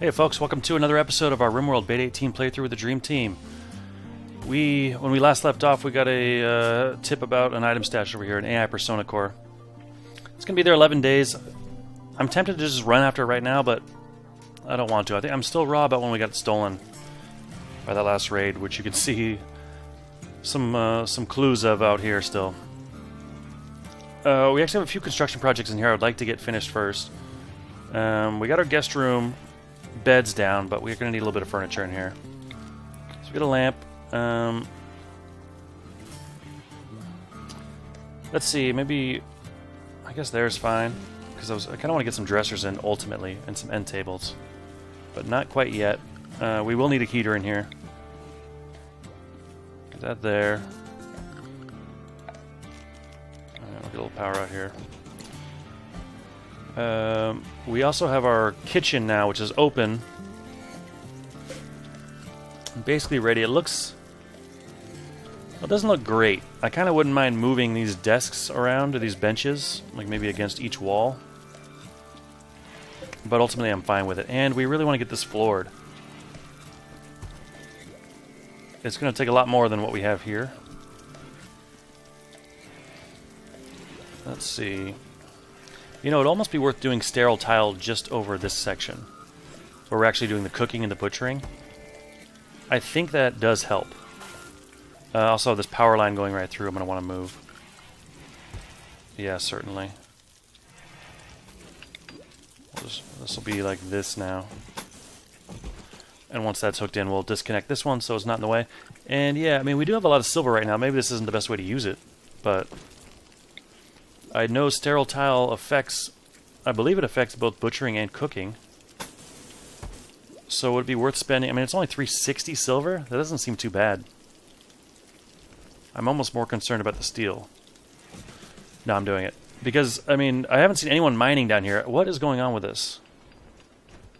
Hey folks, welcome to another episode of our Rimworld Beta 18 playthrough with the Dream Team. When we last left off, we got a tip about an item stash over here, an AI Persona Core. It's going to be there 11 days. I'm tempted to just run after it right now, but I don't want to. I think I'm still raw about when we got stolen by that last raid, which you can see some clues of out here still. We actually have a few construction projects in here I would like to get finished first. We got our guest room beds down, but we're going to need a little bit of furniture in here. So we got a lamp. Let's see, maybe I guess there's fine, because I kind of want to get some dressers in ultimately and some end tables, but not quite yet. We will need a heater in here. Get that there. We'll get a little power out here. We also have our kitchen now, which is open. Basically ready. It doesn't look great. I kind of wouldn't mind moving these desks around to these benches, like maybe against each wall. But ultimately I'm fine with it. And we really want to get this floored. It's going to take a lot more than what we have here. Let's see. You know, it'd almost be worth doing sterile tile just over this section, where we're actually doing the cooking and the butchering. I think that does help. Also, this power line going right through, I'm going to want to move. Yeah, certainly. This will be like this now. And once that's hooked in, we'll disconnect this one so it's not in the way. And yeah, I mean, we do have a lot of silver right now. Maybe this isn't the best way to use it, but I know sterile tile affects, I believe it affects both butchering and cooking. So would it be worth spending? I mean, it's only 360 silver. That doesn't seem too bad. I'm almost more concerned about the steel. No, I'm doing it. Because, I mean, I haven't seen anyone mining down here. What is going on with this?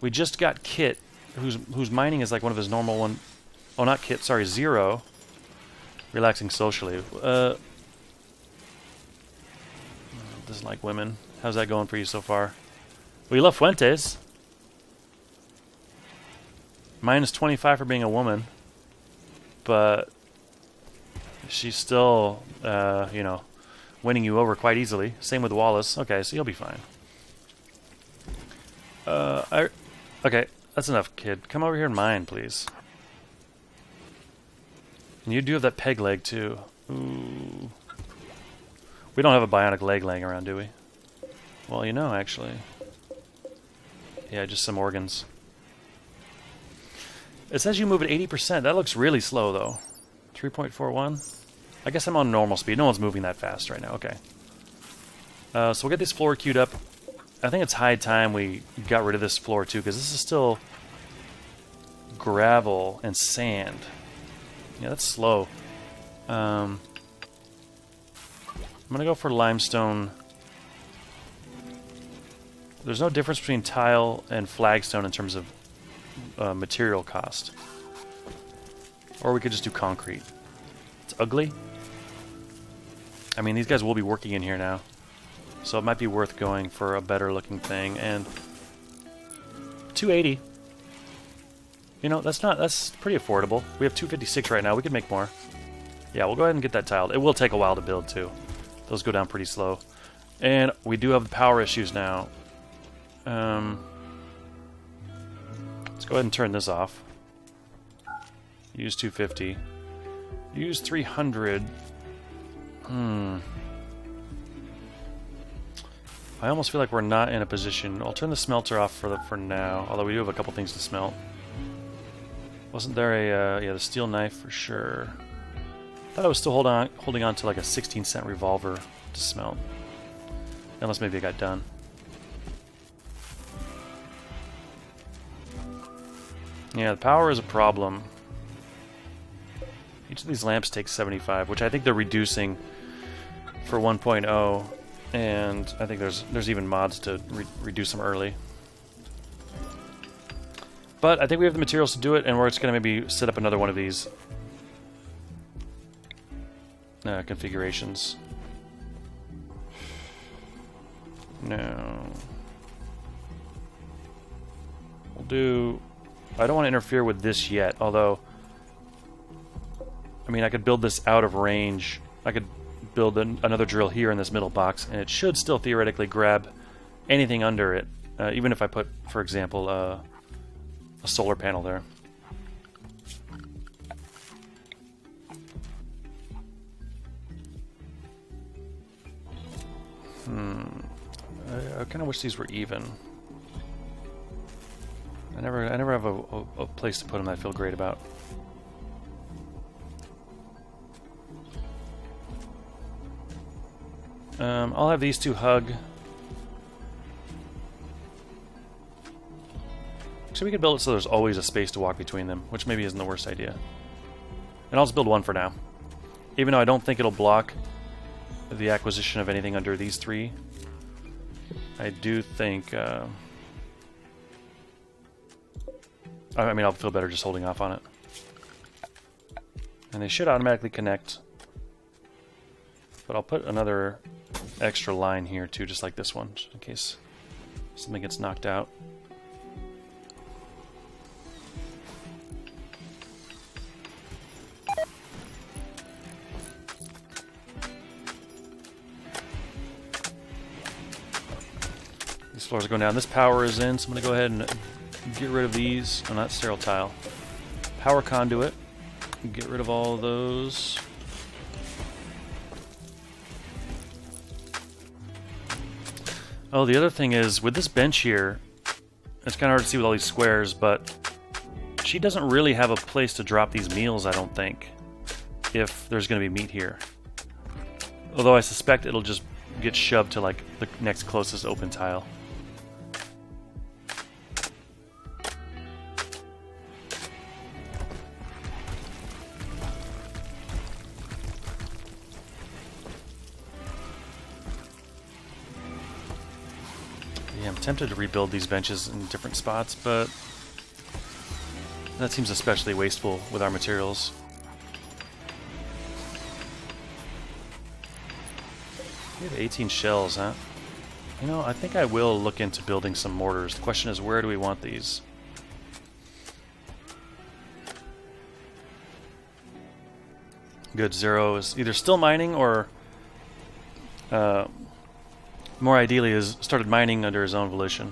We just got Kit, whose mining is like one of his normal one. Oh, not Kit, sorry, Zero. Relaxing socially. Doesn't like women. How's that going for you so far? We love Fuentes. Minus 25 for being a woman. But she's still, you know, winning you over quite easily. Same with Wallace. Okay, so you'll be fine. Okay, that's enough, kid. Come over here and mine, please. And you do have that peg leg, too. Ooh. We don't have a bionic leg laying around, do we? Well, you know, actually. Yeah, just some organs. It says you move at 80%. That looks really slow, though. 3.41? I guess I'm on normal speed. No one's moving that fast right now. Okay. So we'll get this floor queued up. I think it's high time we got rid of this floor, too, because this is still gravel and sand. Yeah, that's slow. I'm going to go for limestone. There's no difference between tile and flagstone in terms of material cost. Or we could just do concrete. It's ugly. I mean, these guys will be working in here now. So it might be worth going for a better looking thing. And 280. You know, that's pretty affordable. We have 256 right now. We could make more. Yeah, we'll go ahead and get that tiled. It will take a while to build, too. Those go down pretty slow. And we do have the power issues now. Let's go ahead and turn this off. Use 250. Use 300. I almost feel like we're not in a position. I'll turn the smelter off for now, although we do have a couple things to smelt. Wasn't there a yeah, the steel knife for sure. Thought I was still holding on to like a 16-cent revolver to smelt. Unless maybe it got done. Yeah, the power is a problem. Each of these lamps takes 75, which I think they're reducing for 1.0, and I think there's even mods to reduce them early. But I think we have the materials to do it, and we're just going to maybe set up another one of these configurations. No. We'll do... I don't want to interfere with this yet, although... I mean, I could build this out of range. I could build another drill here in this middle box, and it should still theoretically grab anything under it, even if I put, for example, a solar panel there. I kind of wish these were even. I never have a place to put them that I feel great about. I'll have these two hug. Actually, we could build it so there's always a space to walk between them, which maybe isn't the worst idea. And I'll just build one for now. Even though I don't think it'll block the acquisition of anything under these three, I do think... I mean, I'll feel better just holding off on it. And they should automatically connect. But I'll put another extra line here too, just like this one, just in case something gets knocked out. These floors are going down. This power is in, so I'm going to go ahead and get rid of these. Oh, not sterile tile. Power conduit. Get rid of all of those. Oh, the other thing is, with this bench here, it's kind of hard to see with all these squares, but she doesn't really have a place to drop these meals, I don't think, if there's going to be meat here. Although I suspect it'll just get shoved to, like, the next closest open tile. I'm tempted to rebuild these benches in different spots, but that seems especially wasteful with our materials. We have 18 shells, huh? You know, I think I will look into building some mortars. The question is, where do we want these? Good. Zero is either still mining or... more ideally, has started mining under his own volition.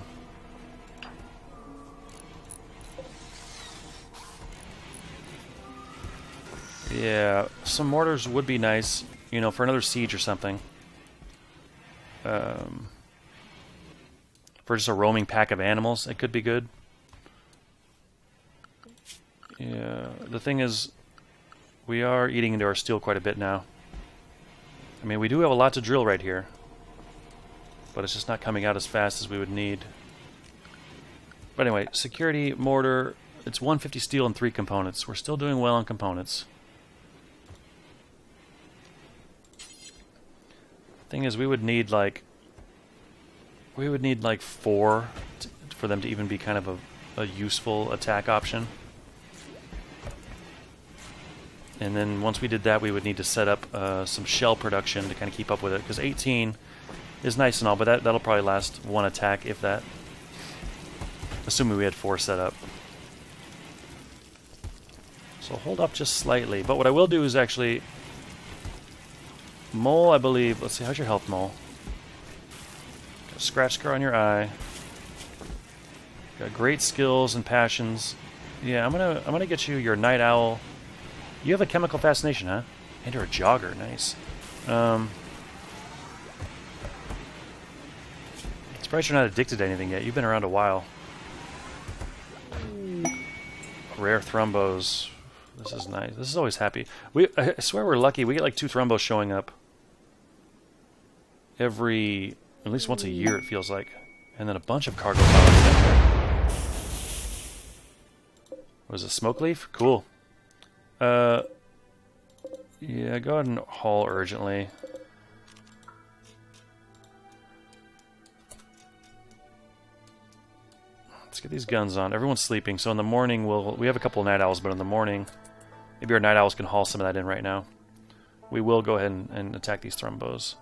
Yeah, some mortars would be nice, you know, for another siege or something. For just a roaming pack of animals, it could be good. Yeah, the thing is, we are eating into our steel quite a bit now. I mean, we do have a lot to drill right here, but it's just not coming out as fast as we would need. But anyway, security, mortar, it's 150 steel and 3 components. We're still doing well on components. Thing is, we would need like 4 for them to even be kind of a useful attack option. And then once we did that, we would need to set up some shell production to kind of keep up with it, because 18 is nice and all, but that'll probably last 1 attack, if that. Assuming we had 4 set up. So hold up just slightly. But what I will do is actually... Mole, I believe... Let's see, how's your health, Mole? Got a scratch scar on your eye. Got great skills and passions. Yeah, I'm gonna get you your night owl. You have a chemical fascination, huh? And you're a jogger, nice. Surprised you're not addicted to anything yet. You've been around a while. Rare thrombos. This is nice. This is always happy. I swear we're lucky. We get like 2 thrombos showing up every, at least once a year, it feels like. And then a bunch of cargo pallets. What is it, smoke leaf? Cool. Yeah, go ahead and haul urgently. Let's get these guns on. Everyone's sleeping, so in the morning we have a couple of night owls, but in the morning, maybe our night owls can haul some of that in right now. We will go ahead and attack these thrombos.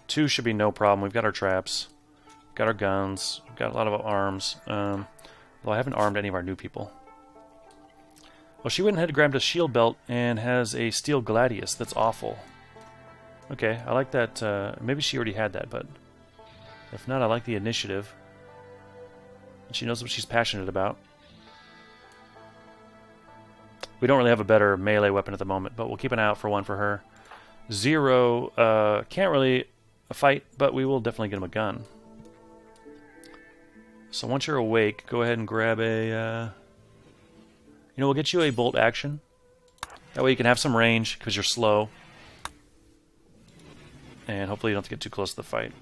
2 should be no problem. We've got our traps, got our guns, we've got a lot of arms. Though I haven't armed any of our new people. Well, she went ahead and grabbed a shield belt and has a steel gladius. That's awful. Okay, I like that. Maybe she already had that, but if not, I like the initiative. She knows what she's passionate about. We don't really have a better melee weapon at the moment, but we'll keep an eye out for one for her. Zero can't really fight, but we will definitely get him a gun. So once you're awake, go ahead and grab a... we'll get you a bolt action. That way you can have some range, because you're slow. And hopefully you don't have to get too close to the fight.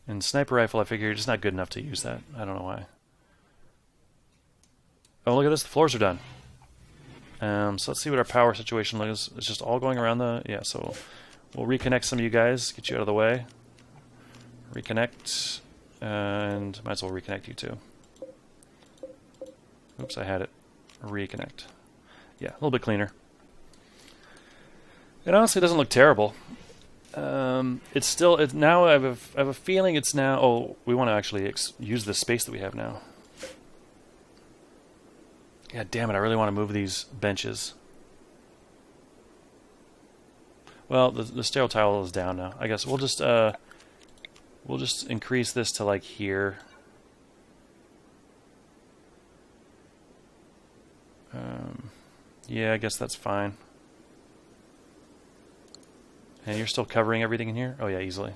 And sniper rifle, I figure you're just not good enough to use that. I don't know why. Oh, look at this. The floors are done. So let's see what our power situation looks. It's just all going around the... Yeah, so we'll reconnect some of you guys. Get you out of the way. Reconnect. And might as well reconnect you too. Oops, I had it. Reconnect. Yeah, a little bit cleaner. It honestly doesn't look terrible. It's still... now I have a feeling it's now... Oh, we want to actually use the space that we have now. Yeah, damn it, I really want to move these benches. Well, the stair tile is down now. I guess we'll just increase this to like here. Yeah, I guess that's fine. And you're still covering everything in here? Oh yeah, easily.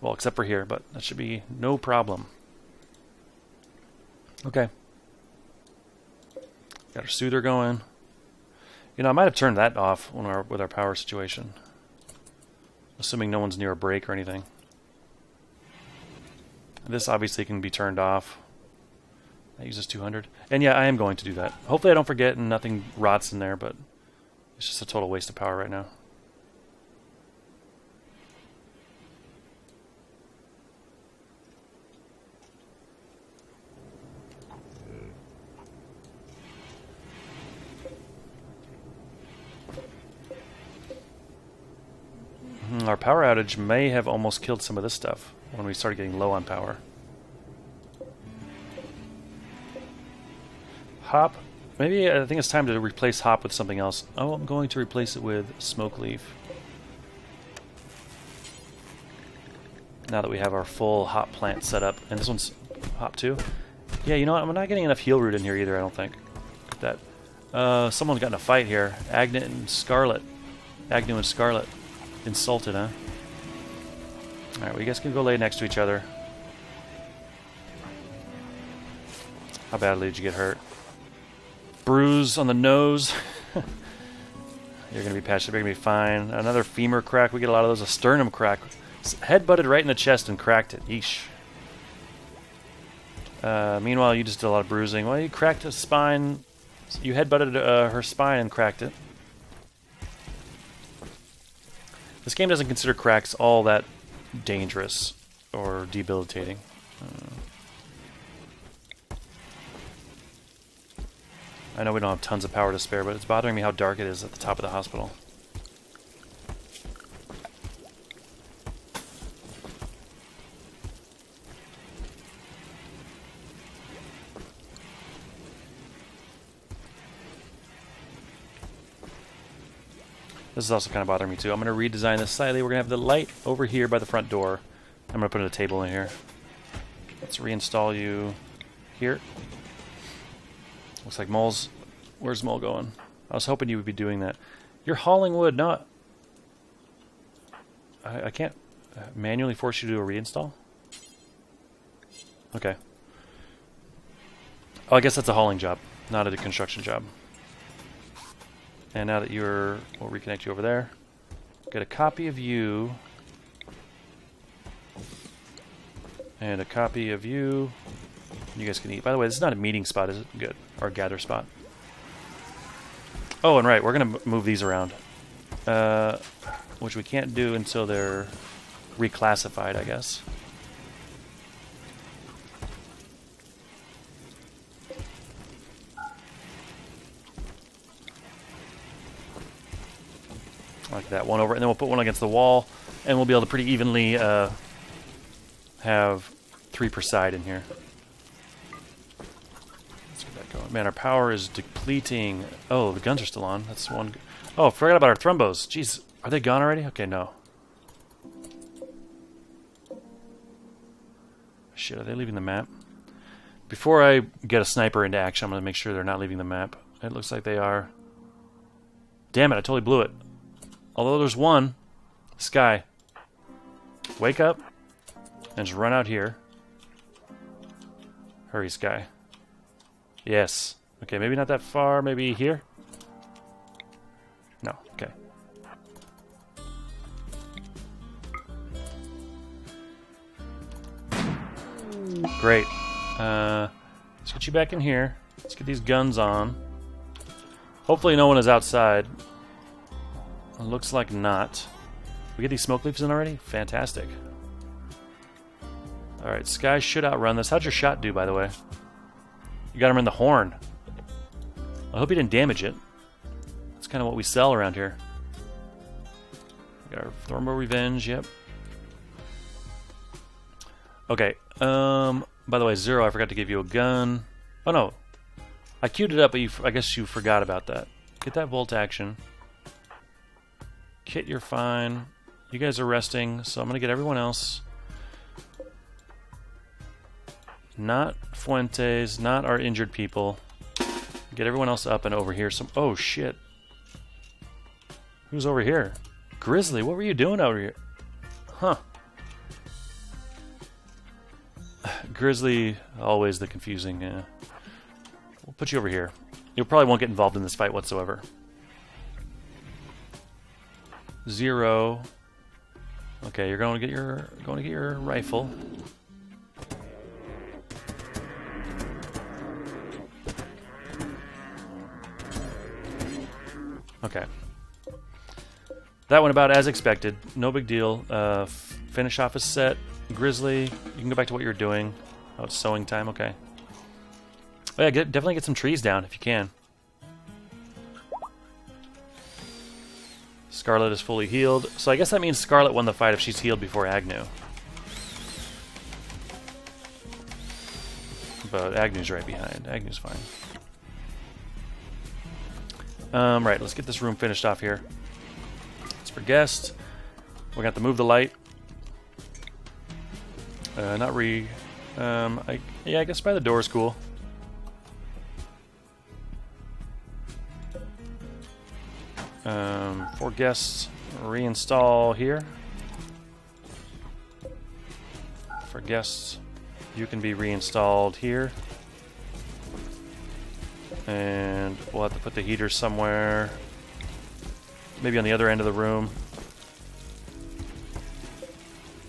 Well, except for here, but that should be no problem. Okay. Got our soother going. I might have turned that off with our power situation. Assuming no one's near a break or anything. This obviously can be turned off. That uses 200. And yeah, I am going to do that. Hopefully I don't forget and nothing rots in there, but it's just a total waste of power right now. Our power outage may have almost killed some of this stuff when we started getting low on power. Hop. Maybe I think it's time to replace hop with something else. Oh, I'm going to replace it with smoke leaf. Now that we have our full hop plant set up. And this one's hop too. Yeah, you know what? I'm not getting enough heal root in here either, I don't think. Look at that. Someone got in a fight here. Agnew and Scarlet. Insulted, huh? Alright, well, you guys can go lay next to each other. How badly did you get hurt? Bruise on the nose. You're going to be patched up. You're going to be fine. Another femur crack. We get a lot of those. A sternum crack. Head butted right in the chest and cracked it. Yeesh. Meanwhile, you just did a lot of bruising. Well, you cracked a spine. You head butted her spine and cracked it. This game doesn't consider cracks all that dangerous or debilitating. I know we don't have tons of power to spare, but it's bothering me how dark it is at the top of the hospital. This is also kind of bothering me too. I'm going to redesign this slightly. We're going to have the light over here by the front door. I'm going to put a table in here. Let's reinstall you here. Looks like Mole's... Where's Mole going? I was hoping you would be doing that. You're hauling wood. No, I can't manually force you to do a reinstall? Okay. Oh, I guess that's a hauling job, not a construction job. And now that we'll reconnect you over there. Get a copy of you. And a copy of you. You guys can eat. By the way, this is not a meeting spot, is it? Good. Or a gather spot. Oh, and right, we're going to move these around. Which we can't do until they're reclassified, I guess. Like that one over, and then we'll put one against the wall, and we'll be able to pretty evenly have 3 per side in here. Let's get that going. Man, our power is depleting. Oh, the guns are still on. That's one. Oh, forgot about our thrombos. Jeez, are they gone already? Okay, no. Shit, are they leaving the map? Before I get a sniper into action, I'm going to make sure they're not leaving the map. It looks like they are. Damn it, I totally blew it. Although there's one. Sky. Wake up. And just run out here. Hurry, Sky. Yes. Okay, maybe not that far. Maybe here? No. Okay. Great. Let's get you back in here. Let's get these guns on. Hopefully no one is outside. It looks like not. We get these smoke leaves in already? Fantastic. Alright, Sky should outrun this. How'd your shot do, by the way? You got him in the horn. I hope you didn't damage it. That's kind of what we sell around here. We got our Thornbow Revenge, yep. Okay, by the way, Zero, I forgot to give you a gun. Oh no, I queued it up, but I guess you forgot about that. Get that Volt action. Kit, you're fine. You guys are resting, so I'm going to get everyone else. Not Fuentes, not our injured people. Get everyone else up and over here. Oh, shit. Who's over here? Grizzly, what were you doing over here? Huh. Grizzly, always the confusing. We'll put you over here. You probably won't get involved in this fight whatsoever. Zero. Okay, you're going to get your rifle. Okay. That went about as expected. No big deal. Finish off a set. Grizzly, you can go back to what you're doing. Oh, it's sowing time. Okay. Oh, yeah, definitely get some trees down if you can. Scarlet is fully healed. So I guess that means Scarlet won the fight if she's healed before Agnew. But Agnew's right behind. Agnew's fine. Right, let's get this room finished off here. It's for guest. We're going to have to move the light. Not re... yeah, I guess by the door is cool. For guests, reinstall here. For guests, you can be reinstalled here. And we'll have to put the heater somewhere. Maybe on the other end of the room.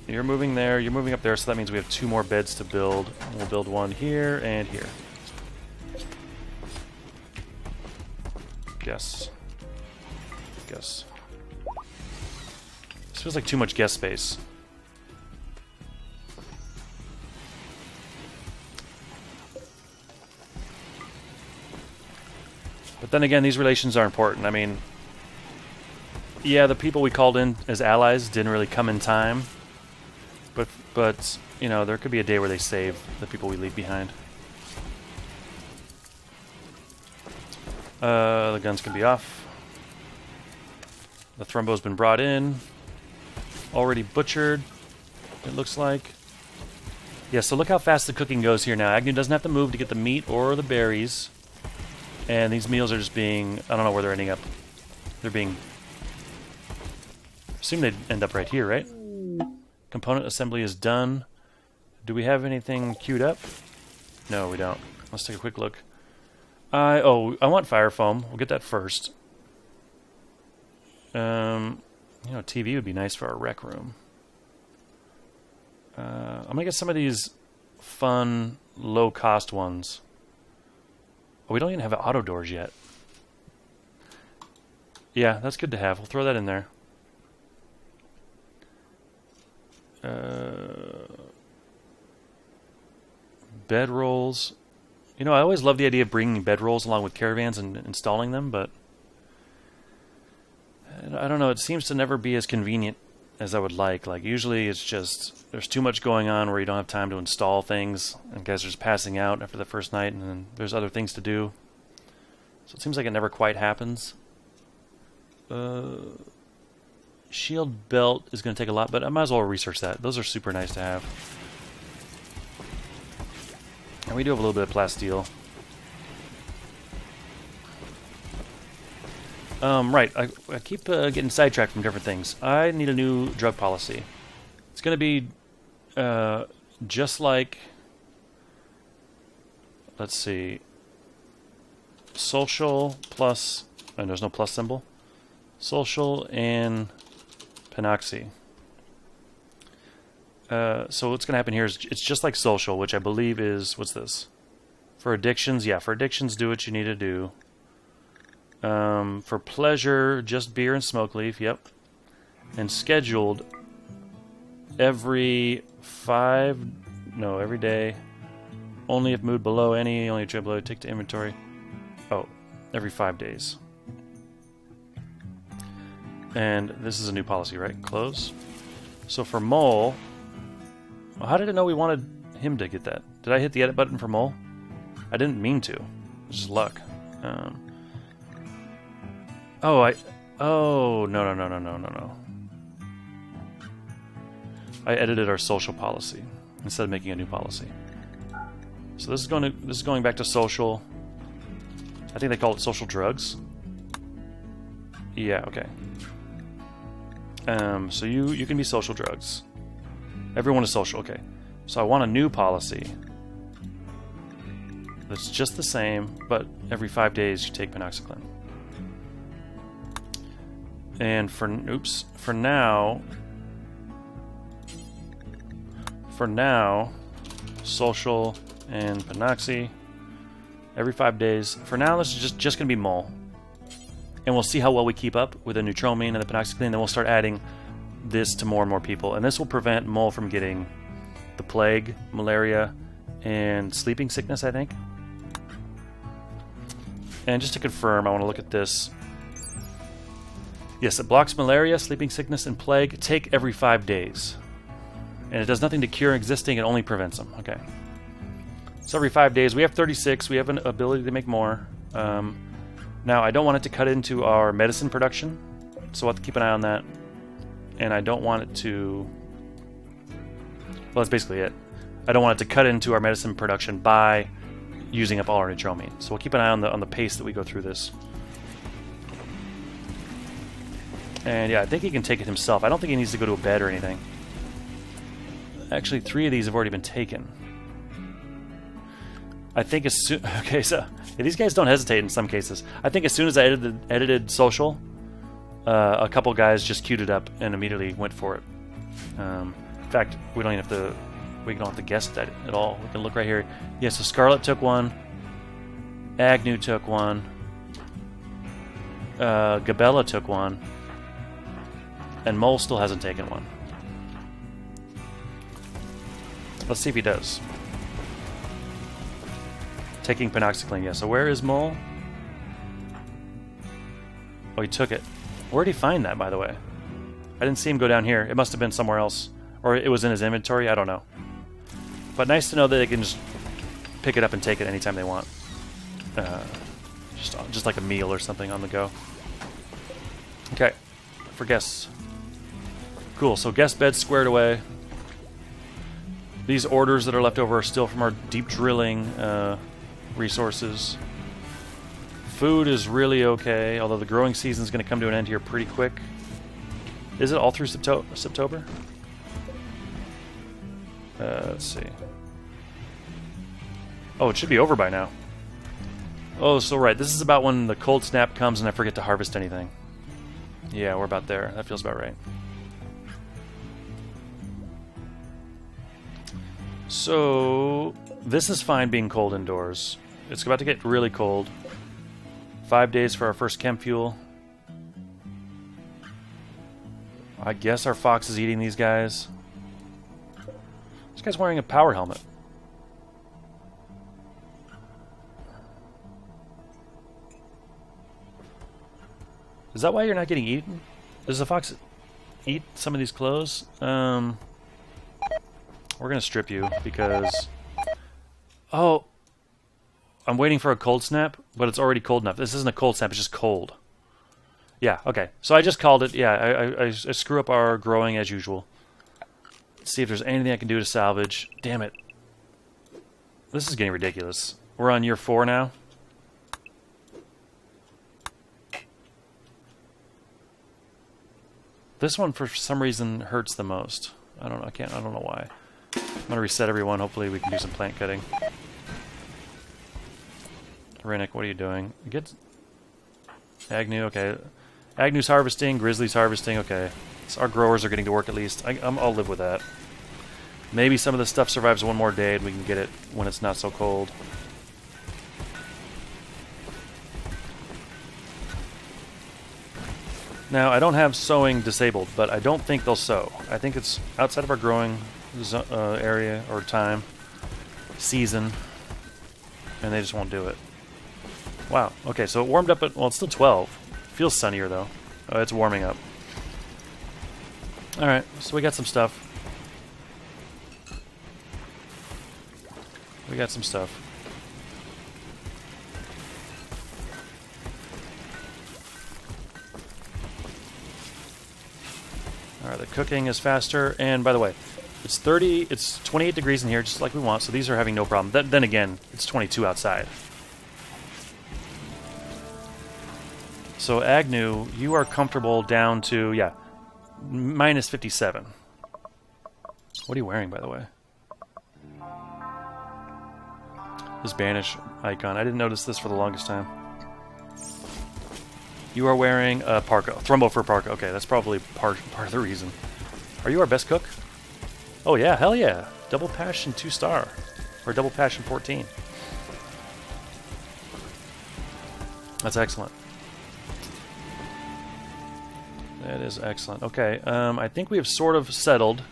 You're moving there, you're moving up there, so that means we have 2 more beds to build. We'll build one here and here. Guess. Guess. This feels like too much guest space. But then again, these relations are important. I mean, yeah, the people we called in as allies didn't really come in time. But you know, there could be a day where they save the people we leave behind. The guns can be off. The Thrumbo's been brought in. Already butchered, it looks like. Yeah, so look how fast the cooking goes here now. Agnew doesn't have to move to get the meat or the berries. And these meals are just being... I don't know where they're ending up. They're being... I assume they'd end up right here, right? Component assembly is done. Do we have anything queued up? No, we don't. Let's take a quick look. I want fire foam. We'll get that first. You know, TV would be nice for our rec room. I'm gonna get some of these fun, low-cost ones. Oh, we don't even have auto doors yet. Yeah, that's good to have. We'll throw that in there. Bedrolls. You know, I always love the idea of bringing bedrolls along with caravans and installing them, but I don't know. It seems to never be as convenient as I would like. Like, usually it's just there's too much going on where you don't have time to install things, and guys are just passing out after the first night, and then there's other things to do. So it seems like it never quite happens. Shield belt is going to take a lot, but I might as well research that. Those are super nice to have. And we do have a little bit of plasteel. Right, I keep getting sidetracked from different things. I need a new drug policy. It's going to be just like, let's see, social plus, and there's no plus symbol, social and Panoxy. So what's going to happen here is it's just like social, which I believe is, what's this? For addictions, yeah, for addictions, do what you need to do. For pleasure, just beer and smoke leaf, yep. And scheduled every day. Only if mood below any, only trip below, take to inventory. Oh, every 5 days. And this is a new policy, right? Close. So for Mole, well, how did it know we wanted him to get that? Did I hit the edit button for Mole? I didn't mean to. It's just luck. Oh, no. I edited our social policy instead of making a new policy. So this is going back to social. I think they call it social drugs. Yeah, okay. So you can be social drugs. Everyone is social, okay. So I want a new policy that's just the same, but every 5 days you take panoxyclin. And for now, social and Panoxy every 5 days. For now, this is just going to be Mole. And we'll see how well we keep up with the Neutromine and the Panoxyclin, then we'll start adding this to more and more people. And this will prevent Mole from getting the plague, malaria, and sleeping sickness, I think. And just to confirm, I want to look at this. Yes, it blocks malaria, sleeping sickness, and plague. Take every 5 days. And it does nothing to cure existing, it only prevents them. Okay. So every 5 days, we have 36. We have an ability to make more. Now, I don't want it to cut into our medicine production, so we'll have to keep an eye on that. And I don't want it to... Well, that's basically it. I don't want it to cut into our medicine production by using up all our Neutromine. So we'll keep an eye on the pace that we go through this. And yeah, I think he can take it himself. I don't think he needs to go to a bed or anything. Actually, 3 of these have already been taken. I think as soon... Okay, so yeah, these guys don't hesitate in some cases. I think as soon as I edited social, a couple guys just queued it up and immediately went for it. In fact, we don't have to guess that at all. We can look right here. Yeah, so Scarlet took one. Agnew took one. Gabella took one. And Mole still hasn't taken one. Let's see if he does. Taking Panoxyclin, yeah. So where is Mole? Oh, he took it. Where did he find that, by the way? I didn't see him go down here. It must have been somewhere else. Or it was in his inventory, I don't know. But nice to know that they can just pick it up and take it anytime they want. Just like a meal or something on the go. Okay, for guests. Cool, so guest beds squared away. These orders that are left over are still from our deep drilling resources. Food is really okay, although the growing season is going to come to an end here pretty quick. Is it all through September? Let's see. Oh, it should be over by now. Oh, so right. This is about when the cold snap comes and I forget to harvest anything. Yeah, we're about there. That feels about right. So, this is fine being cold indoors. It's about to get really cold. 5 days for our first chem fuel. I guess our fox is eating these guys. This guy's wearing a power helmet. Is that why you're not getting eaten? Is the fox... eat some of these clothes. We're gonna strip you because... Oh! I'm waiting for a cold snap, but it's already cold enough. This isn't a cold snap, it's just cold. Yeah, okay. So I just called it. Yeah, I screw up our growing as usual. Let's see if there's anything I can do to salvage. Damn it. This is getting ridiculous. We're on year 4 now. This one, for some reason, hurts the most. I don't know. I don't know why. I'm gonna reset everyone. Hopefully, we can do some plant cutting. Rennick, what are you doing? Get Agnew. Okay, Agnew's harvesting. Grizzly's harvesting. Okay, so our growers are getting to work at least. I'll live with that. Maybe some of this stuff survives one more day, and we can get it when it's not so cold. Now, I don't have sowing disabled, but I don't think they'll sow. I think it's outside of our growing area or time, season, and they just won't do it. Wow. Okay, so it warmed up at... Well, it's still 12. Feels sunnier, though. Oh, it's warming up. Alright, so we got some stuff. We got some stuff. Alright, the cooking is faster, and by the way, it's 28 degrees in here, just like we want, so these are having no problem. Then again, it's 22 outside. So Agnew, you are comfortable down to, yeah, minus 57. What are you wearing, by the way? This banish icon. I didn't notice this for the longest time. You are wearing a parka. Thrumbo for parka. Okay, that's probably part of the reason. Are you our best cook? Oh yeah, hell yeah. Double passion 2-star. Or double passion 14. That's excellent. That is excellent. Okay, I think we have sort of settled.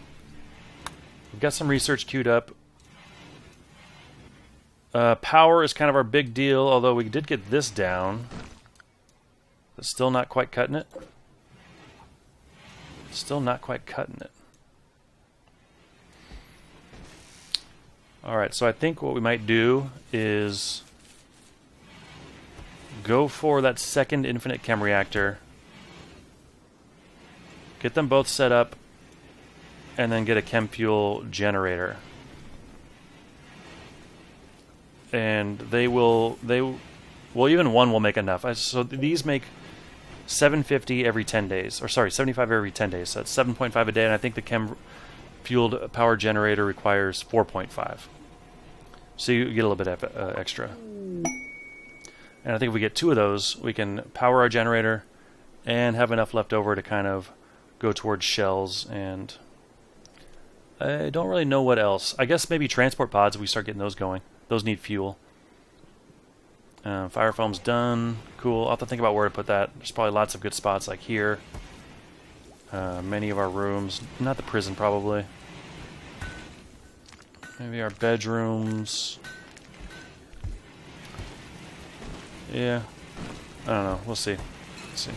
We've got some research queued up. Power is kind of our big deal, although we did get this down. It's still not quite cutting it. Still not quite cutting it. Alright, so I think what we might do is go for that second infinite chem reactor. Get them both set up, and then get a chem fuel generator. And well, even one will make enough. So these make 750 every 10 days. Or sorry, 75 every 10 days. So that's 7.5 a day, and I think the chem-fueled power generator requires 4.5. So you get a little bit extra. And I think if we get 2 of those, we can power our generator and have enough left over to kind of go towards shells, and I don't really know what else. I guess maybe transport pods if we start getting those going. Those need fuel. Fire foam's done. Cool. I'll have to think about where to put that. There's probably lots of good spots like here. Many of our rooms. Not the prison, probably. Maybe our bedrooms. Yeah. I don't know. We'll see. Let's see.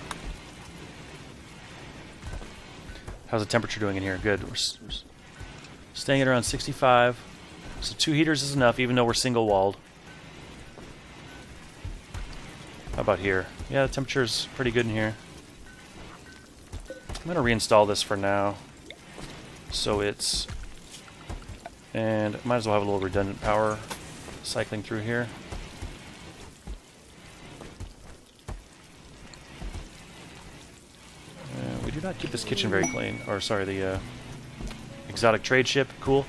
How's the temperature doing in here? Good. We're staying at around 65. So 2 heaters is enough, even though we're single-walled. How about here? Yeah, the temperature's pretty good in here. I'm going to reinstall this for now. So it's... And might as well have a little redundant power cycling through here. We do not keep this kitchen very clean. Or, sorry, the exotic trade ship. Cool.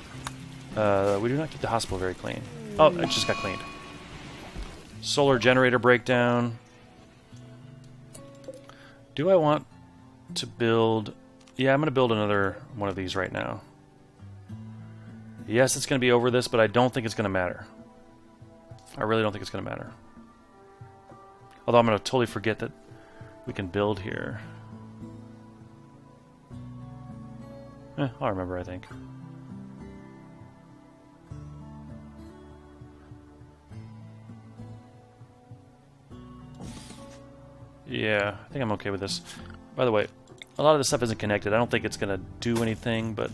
We do not keep the hospital very clean. Oh, it just got cleaned. Solar generator breakdown. Do I want to build... Yeah, I'm going to build another one of these right now. Yes, it's going to be over this, but I don't think it's going to matter. I really don't think it's going to matter. Although I'm going to totally forget that we can build here. I'll remember, I think. Yeah, I think I'm okay with this. By the way, a lot of this stuff isn't connected. I don't think it's going to do anything, but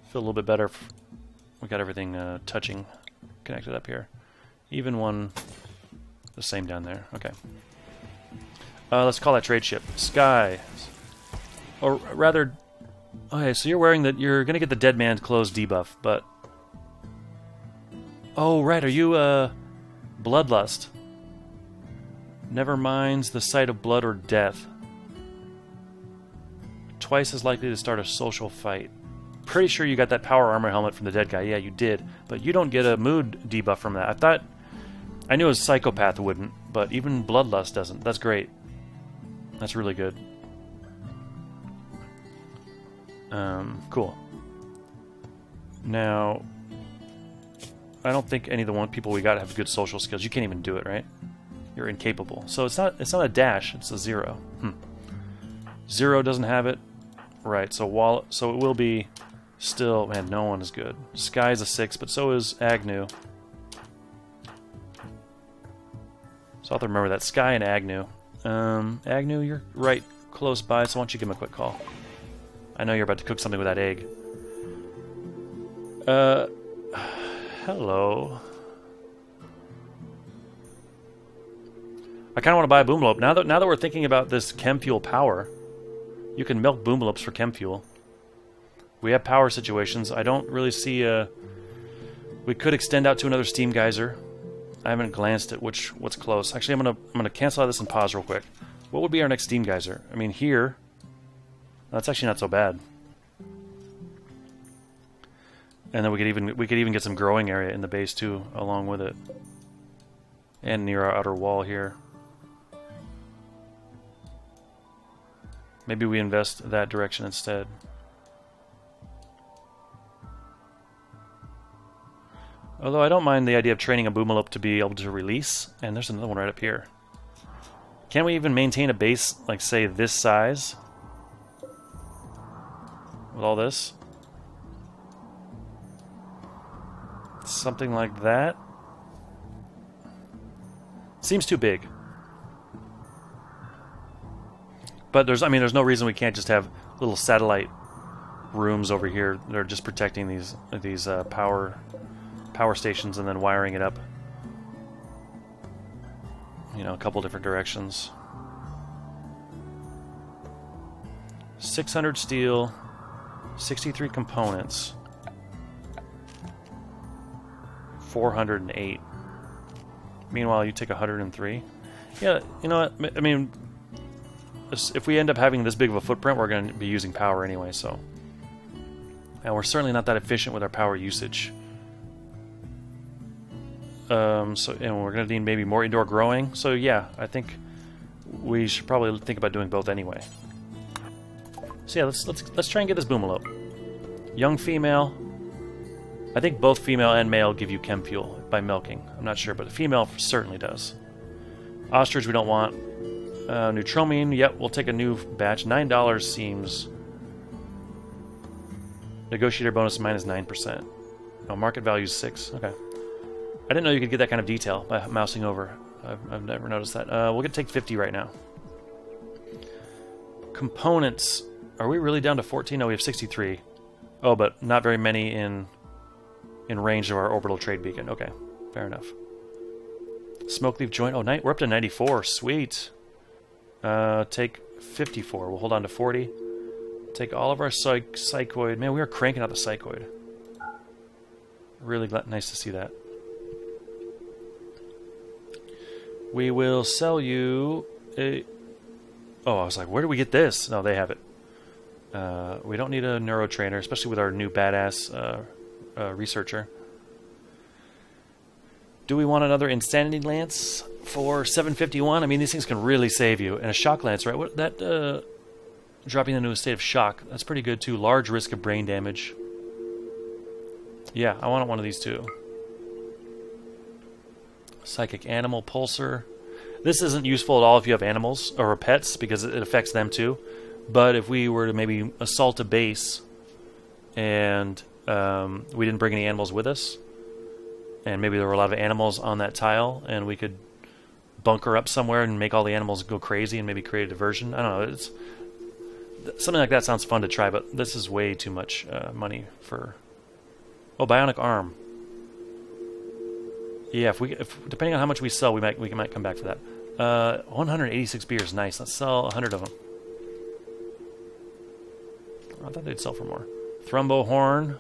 feel a little bit better if we got everything touching connected up here. Even one the same down there. Okay. Let's call that trade ship. Sky. Or rather... Okay, so you're wearing that. You're going to get the Dead Man's Clothes debuff, but... Oh, right. Are you, Bloodlust? Never minds the sight of blood or death. Twice as likely to start a social fight. Pretty sure you got that power armor helmet from the dead guy. Yeah, you did. But you don't get a mood debuff from that. I thought... I knew a Psychopath wouldn't, but even Bloodlust doesn't. That's great. That's really good. Cool. Now... I don't think any of the people we got have good social skills. You can't even do it, right? You're incapable. So it's not a dash, it's a 0. 0 doesn't have it. Right, so it will be still... Man, no one is good. Sky is a 6, but so is Agnew. So I'll have to remember that. Sky and Agnew. Agnew, you're right close by, so why don't you give him a quick call? I know you're about to cook something with that egg. Hello. I kind of want to buy a Boomlope. Now that we're thinking about this chem fuel power, you can milk Boomlopes for chem fuel. We have power situations. I don't really see a... We could extend out to another steam geyser. I haven't glanced at what's close. Actually, I'm gonna cancel out this and pause real quick. What would be our next steam geyser? I mean, here... That's actually not so bad. And then we could even get some growing area in the base too, along with it. And near our outer wall here. Maybe we invest that direction instead. Although I don't mind the idea of training a Boomalope to be able to release. And there's another one right up here. Can we even maintain a base, like, say, this size? With all this? Something like that? Seems too big. But there's no reason we can't just have little satellite rooms over here that are just protecting these power stations and then wiring it up, a couple different directions. 600 steel, 63 components, 408. Meanwhile, you take 103. Yeah, you know what? I mean, if we end up having this big of a footprint, we're going to be using power anyway, so. And we're certainly not that efficient with our power usage. And we're going to need maybe more indoor growing. So yeah, I think we should probably think about doing both anyway. So yeah, let's try and get this Boomalope. Young female. I think both female and male give you chem fuel by milking. I'm not sure, but the female certainly does. Ostrich we don't want. Neutromine, yep, we'll take a new batch. $9 seems... Negotiator bonus minus 9%. Oh, market value is 6. Okay. I didn't know you could get that kind of detail by mousing over. I've never noticed that. We're going to take 50 right now. Components. Are we really down to 14? No, we have 63. Oh, but not very many in range of our orbital trade beacon. Okay, fair enough. Smoke leaf joint. Oh, we're up to 94. Sweet. Take 54. We'll hold on to 40. Take all of our psychoid. Man, we are cranking out the psychoid. Really nice to see that. We will sell you a... Oh, I was like, where do we get this? No, they have it. We don't need a neurotrainer, especially with our new badass researcher. Do we want another Insanity Lance for 751? I mean, these things can really save you. And a Shock Lance, right? What that dropping into a state of shock, that's pretty good too. Large risk of brain damage. Yeah, I want one of these too. Psychic Animal Pulsar. This isn't useful at all if you have animals or pets because it affects them too. But if we were to maybe assault a base and we didn't bring any animals with us, and maybe there were a lot of animals on that tile, and we could bunker up somewhere and make all the animals go crazy and maybe create a diversion. I don't know. It's something like that sounds fun to try, but this is way too much money for... Oh, bionic arm. Yeah, if depending on how much we sell, we might come back for that. 186 beers, nice. Let's sell 100 of them. I thought they'd sell for more. Thrumbo horn.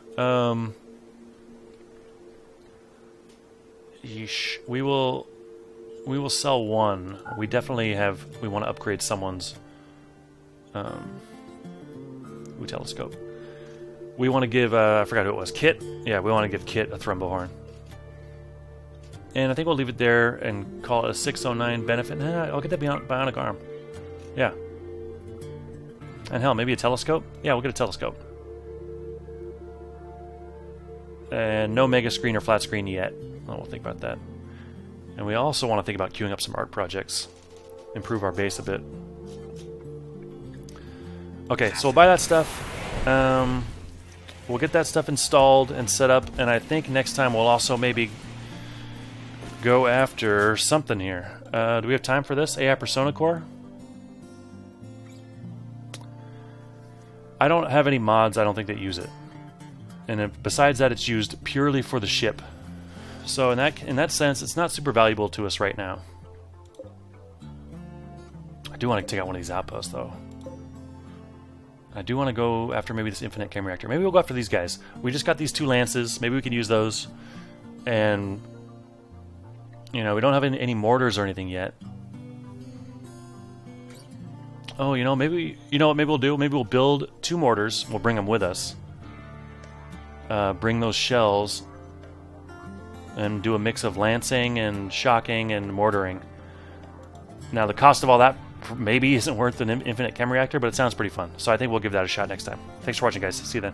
Yeesh. We will sell one. We definitely we want to upgrade someone's telescope. We want to give I forgot who it was. Kit. Yeah, we want to give Kit a Thrumbo horn. And I think we'll leave it there and call it a 609 benefit. I'll get that bionic arm. Yeah. And hell, maybe a telescope? Yeah, we'll get a telescope. And no mega screen or flat screen yet. We'll think about that. And we also want to think about queuing up some art projects. Improve our base a bit. Okay, so we'll buy that stuff. We'll get that stuff installed and set up. And I think next time we'll also maybe go after something here. Do we have time for this? AI Persona Core? I don't have any mods, I don't think, that use it. And besides that, it's used purely for the ship. So in that sense, it's not super valuable to us right now. I do want to take out one of these outposts, though. I do want to go after maybe this infinite chem reactor. Maybe we'll go after these guys. We just got these 2 lances. Maybe we can use those. And... you know, we don't have any mortars or anything yet. Oh, you know, maybe what we'll do? Maybe we'll build 2 mortars. We'll bring them with us. Bring those shells and do a mix of lancing and shocking and mortaring. Now, the cost of all that maybe isn't worth an infinite chem reactor, but it sounds pretty fun. So I think we'll give that a shot next time. Thanks for watching, guys. See you then.